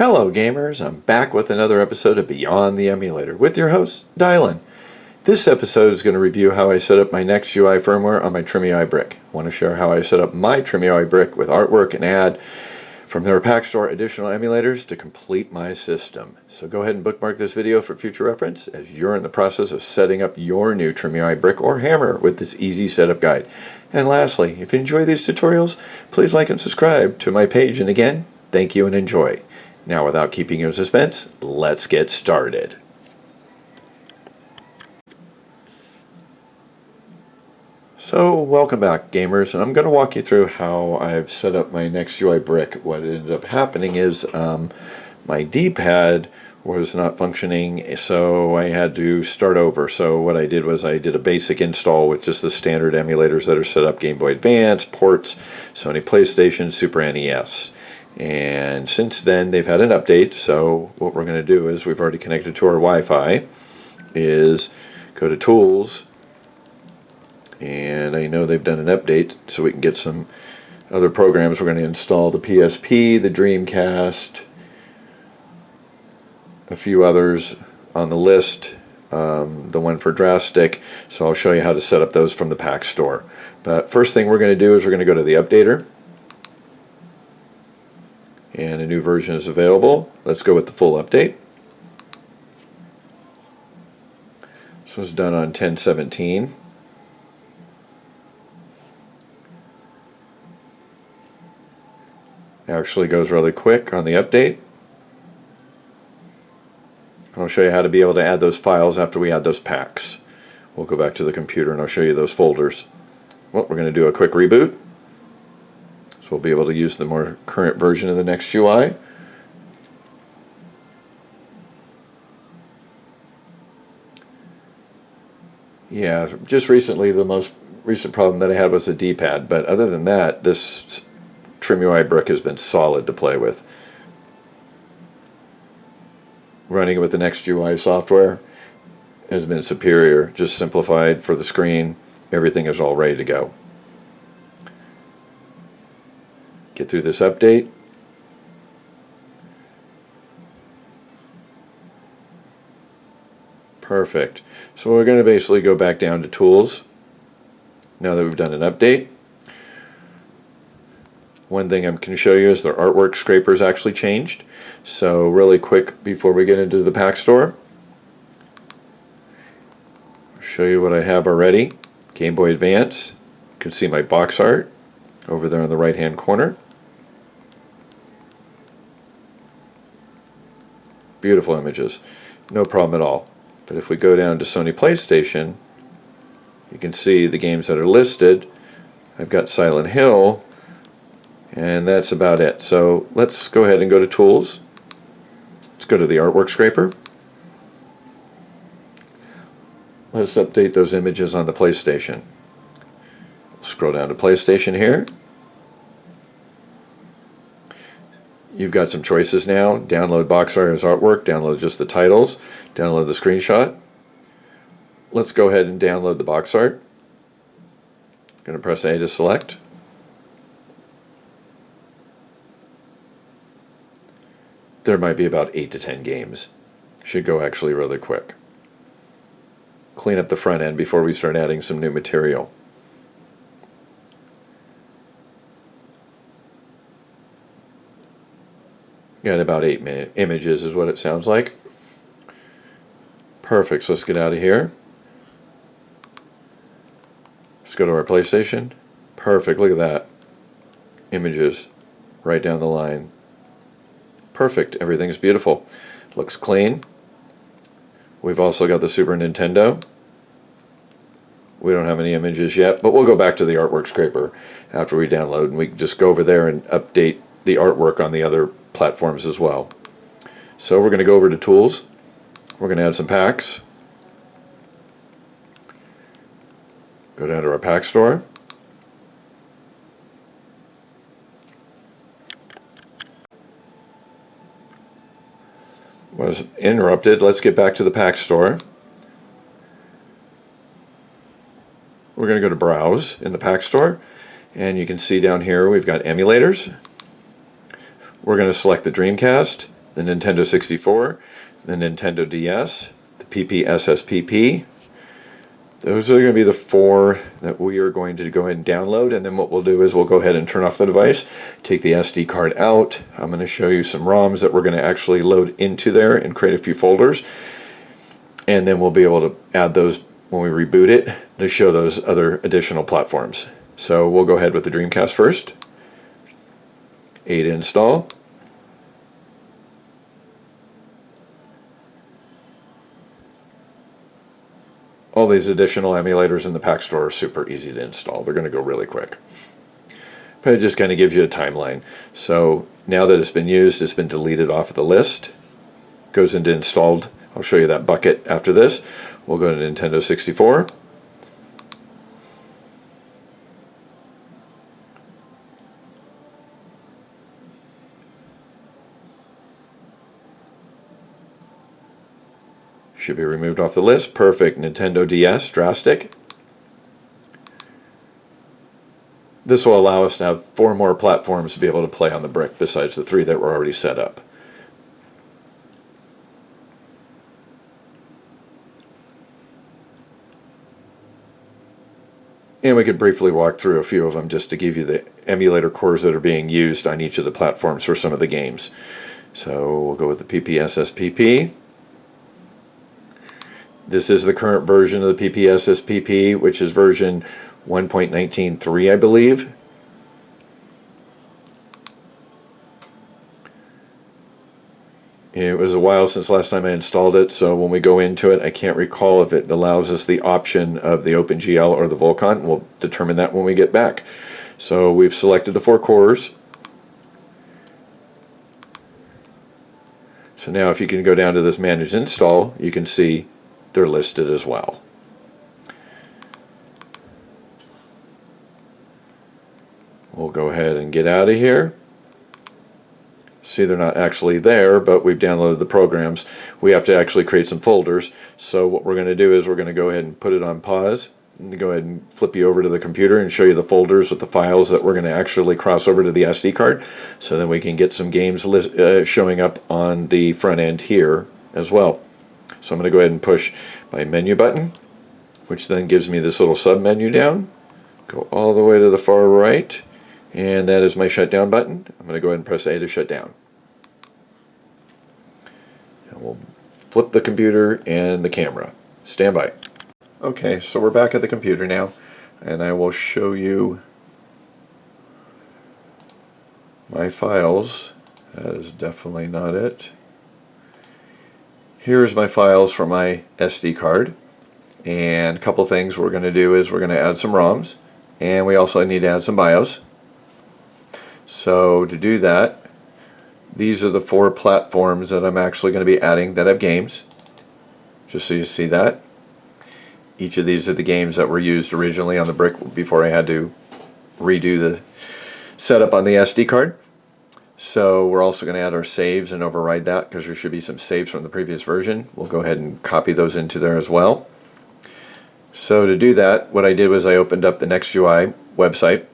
Hello gamers, I'm back with another episode of Beyond the Emulator with your host, Dylan. This episode is going to review how I set up my NextUI firmware on my Trimui Brick. I want to share how I set up my Trimui Brick with artwork and add from their Pak Store additional emulators to complete my system. So go ahead and bookmark this video for future reference as you're in the process of setting up your new Trimui Brick or hammer with this easy setup guide. And lastly, if you enjoy these tutorials, please like and subscribe to my page. And again, thank you and enjoy. Now, without keeping you in suspense, let's get started. So, welcome back, gamers, and I'm going to walk you through how I've set up my NextUI brick. What ended up happening is my D-pad was not functioning, so I had to start over. So what I did was I did a basic install with just the standard emulators that are set up: Game Boy Advance, ports, Sony PlayStation, Super NES. And since then they've had an update, so what we're going to do is we've already connected to our Wi-Fi, is go to Tools, and I know they've done an update so we can get some other programs. We're going to install the PSP, the Dreamcast, a few others on the list, the one for Drastic, so I'll show you how to set up those from the Pak Store. But first thing we're going to do is we're going to go to the updater. And a new version is available. Let's go with the full update. This was done on 10/17. Actually goes really quick on the update. I'll show you how to be able to add those files after we add those packs. We'll go back to the computer and I'll show you those folders. Well, we're going to do a quick reboot. We'll be able to use the more current version of the NextUI. Yeah, just recently the most recent problem that I had was the D-pad, but other than that, this Trimui Brick has been solid to play with. Running it with the NextUI software has been superior, just simplified for the screen. Everything is all ready to go. Get through this update. Perfect. So we're going to basically go back down to Tools now that we've done an update. One thing I can show you is the artwork scraper's actually changed. So really quick before we get into the Pak Store, I'll show you what I have already. Game Boy Advance. You can see my box art over there in the right hand corner. Beautiful images, no problem at all. But if we go down to Sony PlayStation, you can see the games that are listed. I've got Silent Hill, and that's about it. So let's go ahead and go to Tools. Let's go to the artwork scraper. Let's update those images on the PlayStation. Scroll down to PlayStation here. You've got some choices now. Download box art as artwork, download just the titles, download the screenshot. Let's go ahead and download the box art. I'm going to press A to select. There might be about 8 to 10 games. Should go actually really quick. Clean up the front end before we start adding some new material. Got about 8 images is what it sounds like. Perfect, so let's get out of here. Let's go to our PlayStation. Perfect, look at that. Images right down the line. Perfect, everything's beautiful. Looks clean. We've also got the Super Nintendo. We don't have any images yet, but we'll go back to the artwork scraper after we download, and we can just go over there and update the artwork on the other platforms as well. So we're going to go over to Tools. We're going to add some packs. Go down to our Pak Store. Was interrupted. Let's get back to the Pak Store. We're going to go to Browse in the Pak Store, and you can see down here we've got emulators. We're going to select the Dreamcast, the Nintendo 64, the Nintendo DS, the PPSSPP. Those are going to be the 4 that we are going to go ahead and download, and then what we'll do is we'll go ahead and turn off the device, take the SD card out. I'm going to show you some ROMs that we're going to actually load into there and create a few folders, and then we'll be able to add those when we reboot it to show those other additional platforms. So we'll go ahead with the Dreamcast first. A to install. All these additional emulators in the Pak Store are super easy to install. They're going to go really quick. But it just kind of gives you a timeline. So now that it's been used, it's been deleted off of the list. Goes into installed. I'll show you that bucket after this. We'll go to Nintendo 64. Should be removed off the list. Perfect. Nintendo DS, drastic. This will allow us to have 4 more platforms to be able to play on the brick besides the 3 that were already set up. And we could briefly walk through a few of them just to give you the emulator cores that are being used on each of the platforms for some of the games. So we'll go with the PPSSPP. This is the current version of the PPSSPP, which is version 1.19.3, I believe. It was a while since last time I installed it, so when we go into it, I can't recall if it allows us the option of the OpenGL or the Vulkan. We'll determine that when we get back. So we've selected the 4 cores. So now if you can go down to this Manage Install, you can see they're listed as well. We'll go ahead and get out of here. See, they're not actually there, but we've downloaded the programs. We have to actually create some folders. So what we're going to do is we're going to go ahead and put it on pause. And go ahead and flip you over to the computer and show you the folders with the files that we're going to actually cross over to the SD card. So then we can get some games showing up on the front end here as well. So I'm going to go ahead and push my menu button, which then gives me this little sub menu down. Go all the way to the far right, and that is my shutdown button. I'm going to go ahead and press A to shut down. And we'll flip the computer and the camera. Stand by. Okay, so we're back at the computer now, and I will show you my files. That is definitely not it. Here's my files for my SD card, and a couple things we're going to do is we're going to add some ROMs, and we also need to add some BIOS. So to do that, these are the 4 platforms that I'm actually going to be adding that have games, just so you see that. Each of these are the games that were used originally on the brick before I had to redo the setup on the SD card. So we're also going to add our saves and override that because there should be some saves from the previous version. We'll go ahead and copy those into there as well. So to do that, what I did was I opened up the NextUI website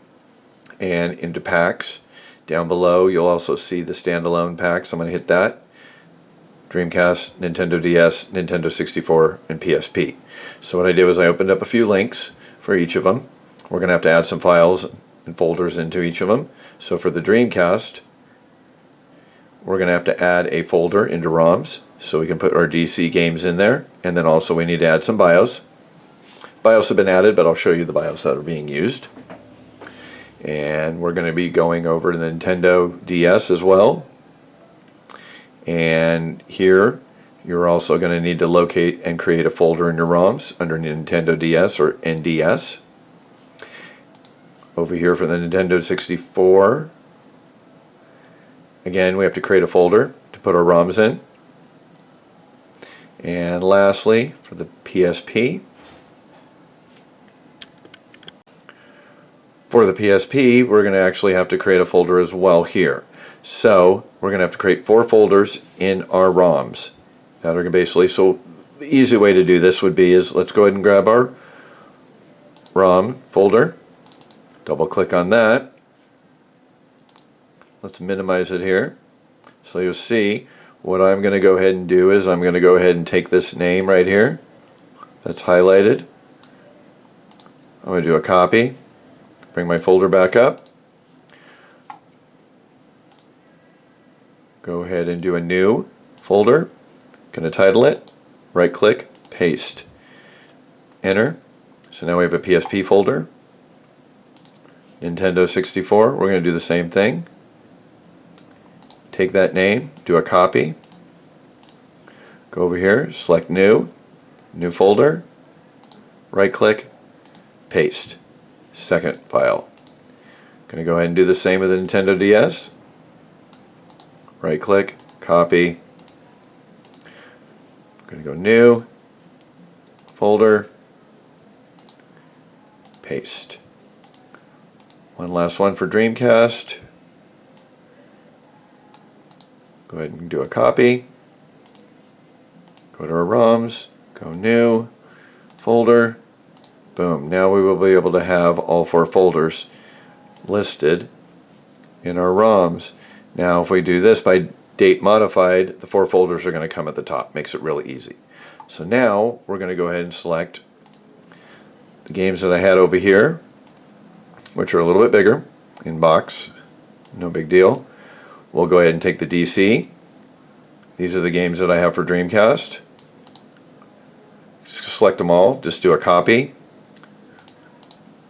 and into Paks. Down below you'll also see the standalone Paks. I'm going to hit that. Dreamcast, Nintendo DS, Nintendo 64, and PSP. So what I did was I opened up a few links for each of them. We're going to have to add some files and folders into each of them. So for the Dreamcast, we're going to have to add a folder into ROMs so we can put our DC games in there, and then also we need to add some BIOS. BIOS have been added, but I'll show you the BIOS that are being used. And we're going to be going over to the Nintendo DS as well. And here you're also going to need to locate and create a folder in your ROMs under Nintendo DS or NDS. Over here for the Nintendo 64, again we have to create a folder to put our ROMs in. And lastly, for the PSP, we're going to actually have to create a folder as well here. So we're going to have to create 4 folders in our ROMs that are going to basically, so the easy way to do this would be is let's go ahead and grab our ROM folder, double click on that, let's minimize it here. So you'll see what I'm going to go ahead and do is I'm going to go ahead and take this name right here that's highlighted. I'm going to do a copy, bring my folder back up, go ahead and do a new folder, going to title it, right click, paste, enter. So now we have a PSP folder. Nintendo 64, we're going to do the same thing. Take that name, do a copy, go over here, select new folder, right click, paste, second file. Going to go ahead and do the same with the Nintendo DS. Right click, copy, going to go new folder, paste. One last one for Dreamcast. Go ahead and do a copy. Go to our ROMs, go new, folder, boom. Now we will be able to have all 4 folders listed in our ROMs. Now if we do this by date modified, the 4 folders are going to come at the top. Makes it really easy. So now we're going to go ahead and select the games that I had over here, which are a little bit bigger in box. No big deal. We'll go ahead and take the DC. These are the games that I have for Dreamcast. Just select them all, just do a copy,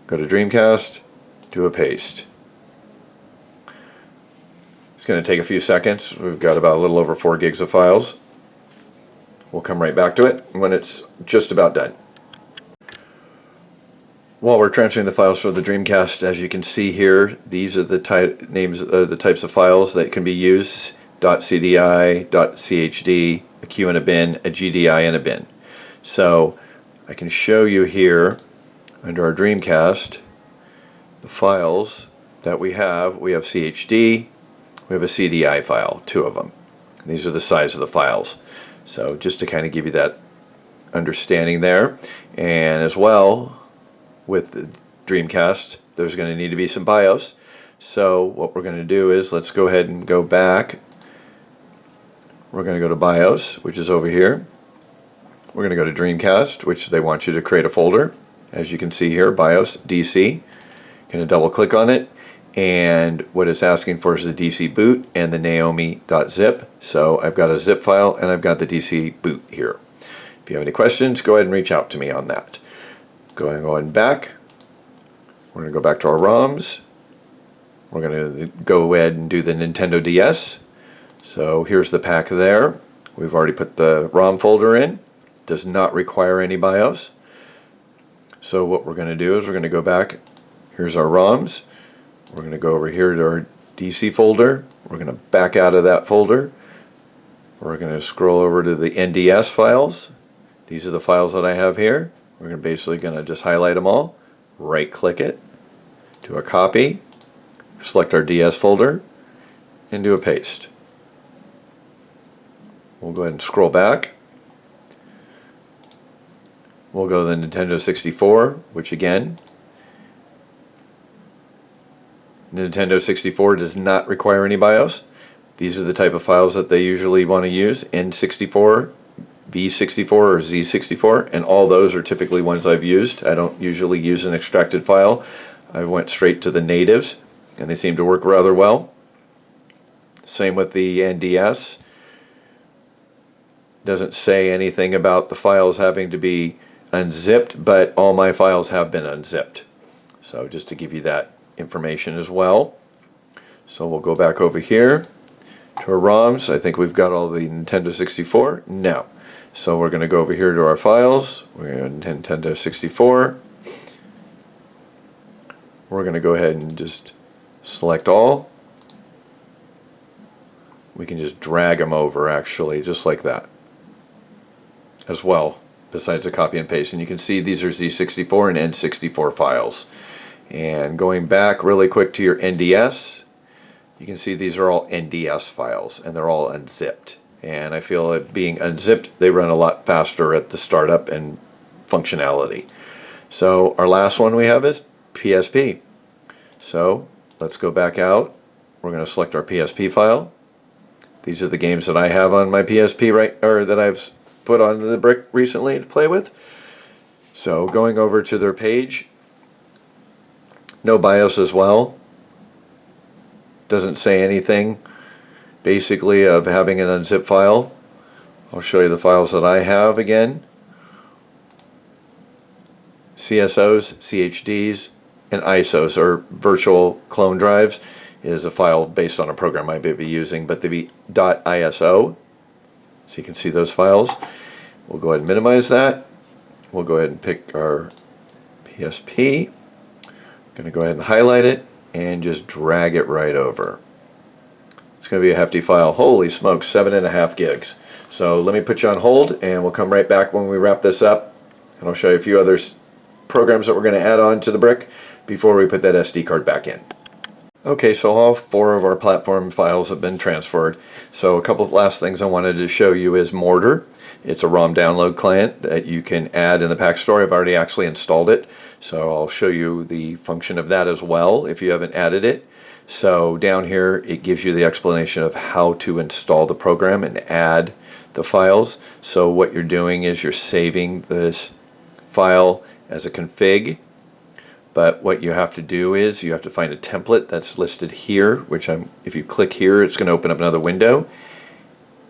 go to Dreamcast, do a paste. It's going to take a few seconds. We've got about a little over 4 gigs of files. We'll come right back to it when it's just about done. While we're transferring the files for the Dreamcast, as you can see here, these are the types of files that can be used: .cdi, .chd, a Q in a bin, a GDI in a bin. So I can show you here under our Dreamcast the files that we have. We have CHD, we have a CDI file, 2 of them. These are the size of the files. So just to kind of give you that understanding there. And as well, with the Dreamcast, there's going to need to be some BIOS. So what we're going to do is, let's go ahead and go back. We're going to go to BIOS, which is over here. We're going to go to Dreamcast, which they want you to create a folder. As you can see here, BIOS, DC. Going to double click on it. And what it's asking for is the DC boot and the naomi.zip. So I've got a zip file and I've got the DC boot here. If you have any questions, go ahead and reach out to me on that. Going back, we're going to go back to our ROMs. We're going to go ahead and do the Nintendo DS. So here's the pack there. We've already put the ROM folder in. Does not require any BIOS. So what we're going to do is we're going to go back. Here's our ROMs. We're going to go over here to our DC folder. We're going to back out of that folder. We're going to scroll over to the NDS files. These are the files that I have here. We're basically going to just highlight them all, right click it, do a copy, select our DS folder, and do a paste. We'll go ahead and scroll back. We'll go to the Nintendo 64, which again, Nintendo 64 does not require any BIOS. These are the type of files that they usually want to use: N64, V64 or Z64, and all those are typically ones I've used. I don't usually use an extracted file. I went straight to the natives, and they seem to work rather well. Same with the NDS. Doesn't say anything about the files having to be unzipped, but all my files have been unzipped. So just to give you that information as well. So we'll go back over here to our ROMs. I think we've got all the Nintendo 64. No. So we're going to go over here to our files. We're in Nintendo 64. We're going to go ahead and just select all. We can just drag them over, actually, just like that as well, besides a copy and paste. And you can see these are Z64 and N64 files. And going back really quick to your NDS, you can see these are all NDS files, and they're all unzipped. And I feel that being unzipped, they run a lot faster at the startup and functionality. So our last one we have is PSP. So let's go back out. We're going to select our PSP file. These are the games that I have on my PSP, or that I've put on the Brick recently to play with. So going over to their page, no BIOS as well. Doesn't say anything basically of having an unzip file. I'll show you the files that I have again. CSOs, CHDs, and ISOs, or virtual clone drives, is a file based on a program I may be using, but the .iso, so you can see those files. We'll go ahead and minimize that. We'll go ahead and pick our PSP. I'm going to go ahead and highlight it and just drag it right over. It's going to be a hefty file. Holy smokes, 7.5 gigs. So let me put you on hold, and we'll come right back when we wrap this up, and I'll show you a few other programs that we're going to add on to the Brick before we put that SD card back in. Okay, so all 4 of our platform files have been transferred. So a couple of last things I wanted to show you is Mortar. It's a ROM download client that you can add in the Pak Store. I've already actually installed it, so I'll show you the function of that as well if you haven't added it. So down here it gives you the explanation of how to install the program and add the files. So what you're doing is you're saving this file as a config, but what you have to do is you have to find a template that's listed here, which if you click here, it's going to open up another window.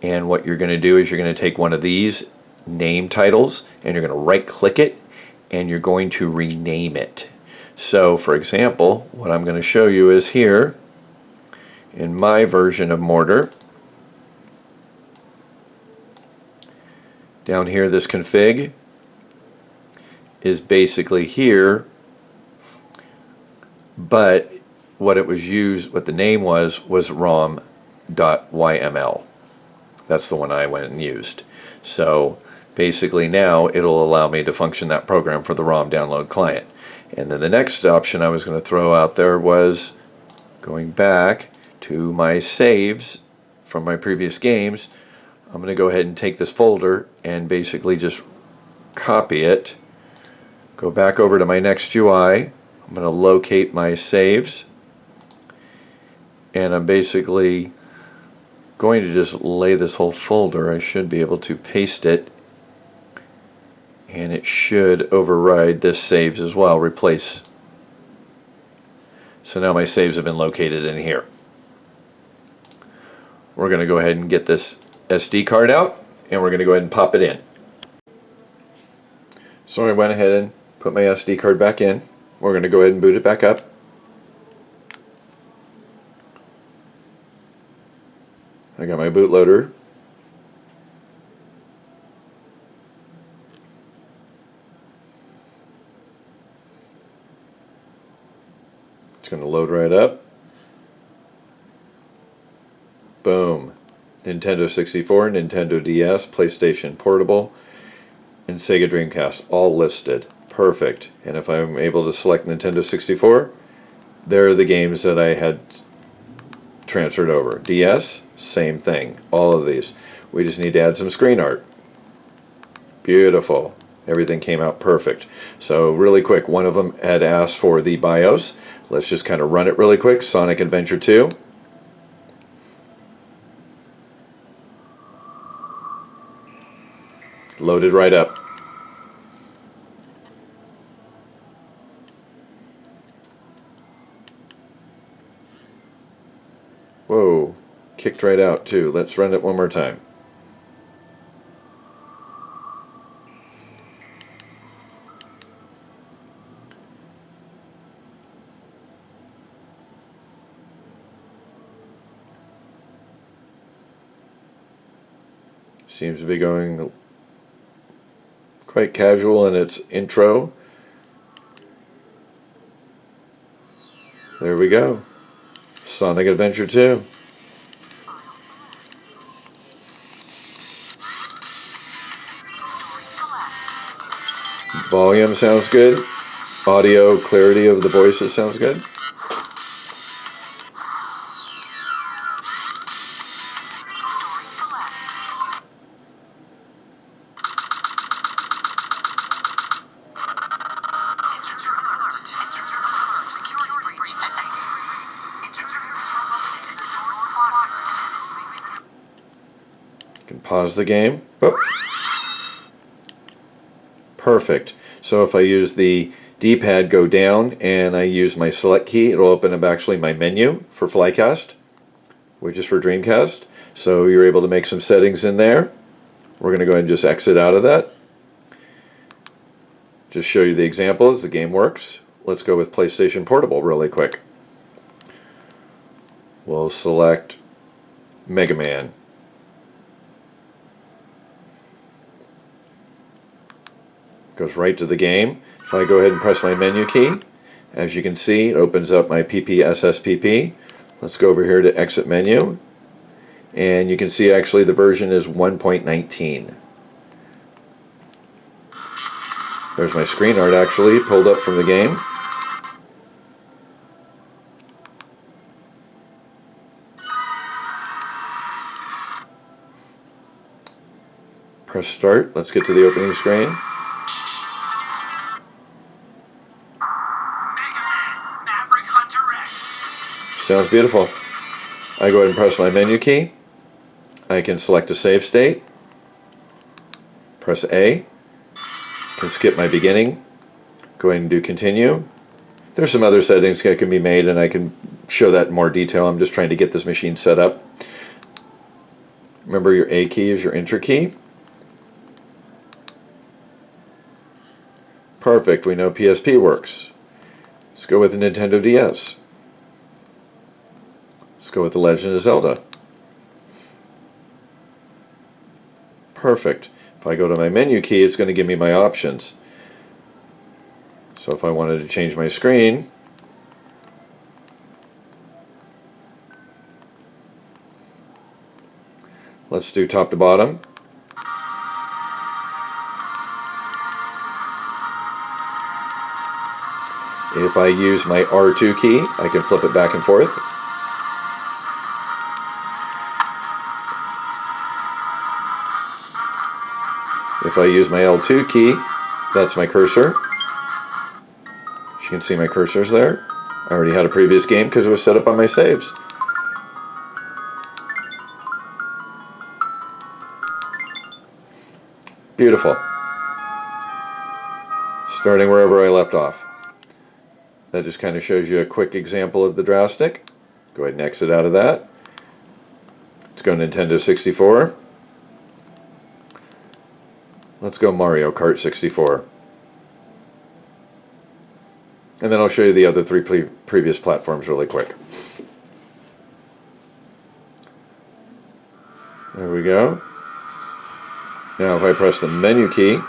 And what you're going to do is you're going to take one of these name titles and you're going to right click it and you're going to rename it. So for example, what I'm going to show you is here in my version of Mortar, down here this config is basically here, but what it was used, what the name was rom.yml. That's the one I went and used. So basically now it'll allow me to function that program for the ROM download client. And then the next option I was going to throw out there was going back to my saves from my previous games. I'm going to go ahead and take this folder and basically just copy it, go back over to my NextUI. I'm going to locate my saves, and I'm basically going to just lay this whole folder. I should be able to paste it, and it should override this saves as well, replace. So now my saves have been located in here. We're going to go ahead and get this SD card out, and we're going to go ahead and pop it in. So I went ahead and put my SD card back in. We're going to go ahead and boot it back up. I got my bootloader. It's going to load right up. Boom. Nintendo 64, Nintendo DS, PlayStation Portable, and Sega Dreamcast all listed. Perfect. And if I'm able to select Nintendo 64, there are the games that I had transferred over. DS, same thing. All of these. We just need to add some screen art. Beautiful. Everything came out perfect. So really quick, one of them had asked for the BIOS. Let's just kind of run it really quick. Sonic Adventure 2. Loaded right up. Whoa, kicked right out too. Let's run it one more time. Seems to be going quite casual in its intro. There we go. Sonic Adventure 2. Volume sounds good. Audio clarity of the voices sounds good. Pause the game. Oh. Perfect. So if I use the D-pad, go down, and I use my select key, it'll open up actually my menu for Flycast, which is for Dreamcast. So you're able to make some settings in there. We're going to go ahead and just exit out of that. Just show you the example as the game works. Let's go with PlayStation Portable really quick. We'll select Mega Man. Goes right to the game. If I go ahead and press my menu key, as you can see, it opens up my PPSSPP. Let's go over here to exit menu, and you can see actually the version is 1.19. There's my screen art actually pulled up from the game. Press start. Let's get to the opening screen. Sounds beautiful. I go ahead and press my menu key. I can select a save state. Press A. Can skip my beginning. Go ahead and do continue. There's some other settings that can be made, and I can show that in more detail. I'm just trying to get this machine set up. Remember, your A key is your enter key. Perfect. We know PSP works. Let's go with the Nintendo DS. Let's go with The Legend of Zelda. Perfect. If I go to my menu key, it's going to give me my options. So if I wanted to change my screen, let's do top to bottom. If I use my R2 key, I can flip it back and forth. If I use my L2 key, that's my cursor. As you can see, my cursor's there. I already had a previous game because it was set up on my saves. Beautiful. Starting wherever I left off. That just kind of shows you a quick example of the drastic. Go ahead and exit out of that. Let's go Nintendo 64. Let's go Mario Kart 64. And then I'll show you the other three previous platforms really quick. There we go. Now if I press the menu key,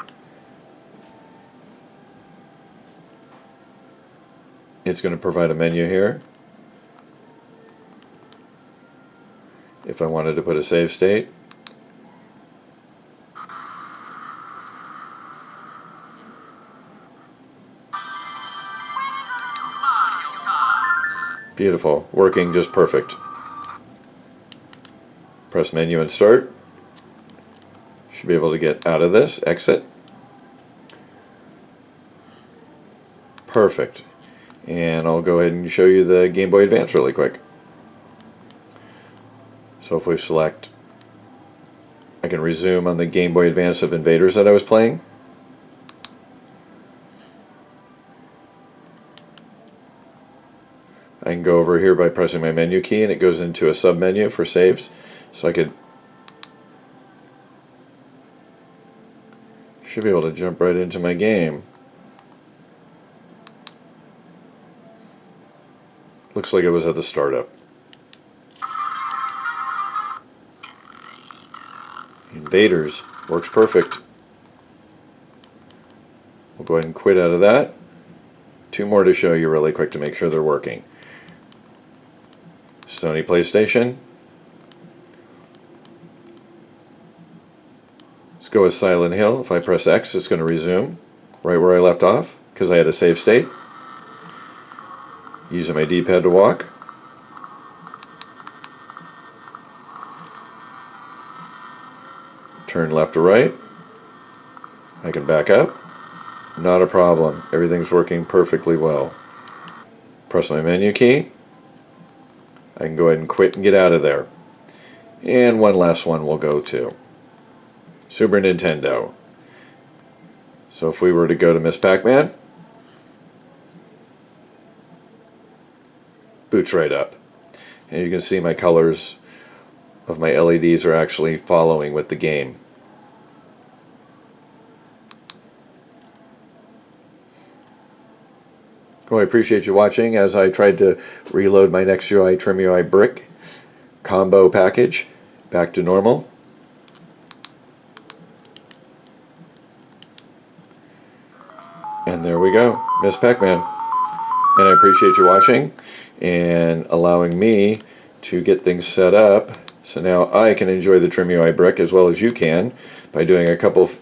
it's going to provide a menu here. If I wanted to put a save state, beautiful, working just perfect. Press menu and start. Should be able to get out of this, exit. Perfect. And I'll go ahead and show you the Game Boy Advance really quick. So if we select, I can resume on the Game Boy Advance of Invaders that I was playing. I can go over here by pressing my menu key, and it goes into a sub-menu for saves. So I should be able to jump right into my game. Looks like it was at the startup. Invaders works perfect. We'll go ahead and quit out of that. Two more to show you really quick to make sure they're working. Sony PlayStation. Let's go with Silent Hill. If I press X, it's going to resume right where I left off because I had a save state. Using my D-pad to walk. Turn left to right. I can back up. Not a problem. Everything's working perfectly well. Press my menu key. I can go ahead and quit and get out of there. And one last one we'll go to. Super Nintendo. So if we were to go to Miss Pac-Man, boots right up. And you can see my colors of my LEDs are actually following with the game. Well, I appreciate you watching as I tried to reload my NextUI Trimui Brick combo package back to normal. And there we go, Miss Pac-Man. And I appreciate you watching and allowing me to get things set up so now I can enjoy the Trimui Brick as well as you can by doing a couple of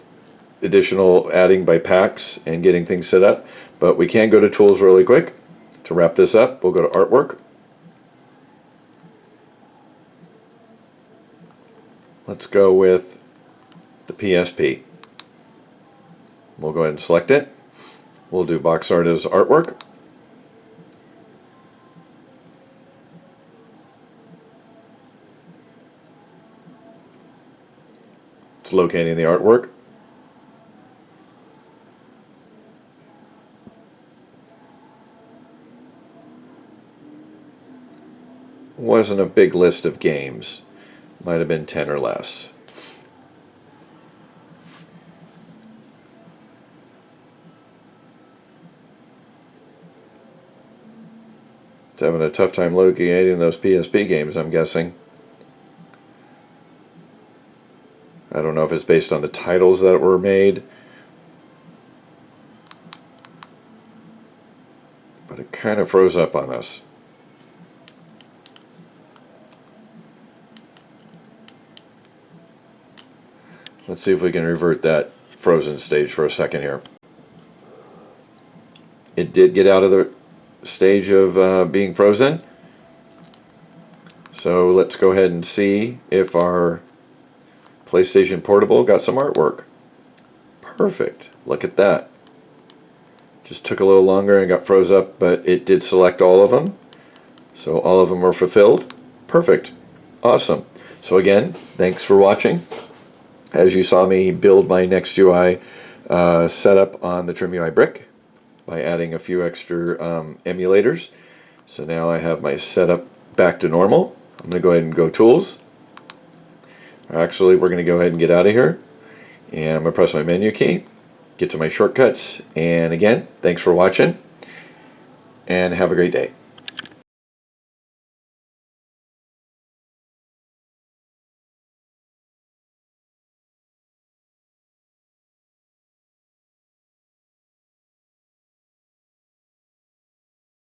additional adding by Paks and getting things set up. But we can go to tools really quick. To wrap this up, we'll go to artwork. Let's go with the PSP. We'll go ahead and select it. We'll do box art as artwork. It's locating the artwork. Wasn't a big list of games. Might have been 10 or less. It's having a tough time locating those PSP games, I'm guessing. I don't know if it's based on the titles that were made, but it kind of froze up on us. Let's see if we can revert that frozen stage for a second here. It did get out of the stage of being frozen. So let's go ahead and see if our PlayStation Portable got some artwork. Perfect. Look at that. Just took a little longer and got froze up, but it did select all of them. So all of them were fulfilled. Perfect. Awesome. So again, thanks for watching. As you saw me build my NextUI setup on the Trimui Brick by adding a few extra emulators. So now I have my setup back to normal. I'm going to go ahead and go Tools. Actually, we're going to go ahead and get out of here. And I'm going to press my menu key, get to my shortcuts. And again, thanks for watching, and have a great day.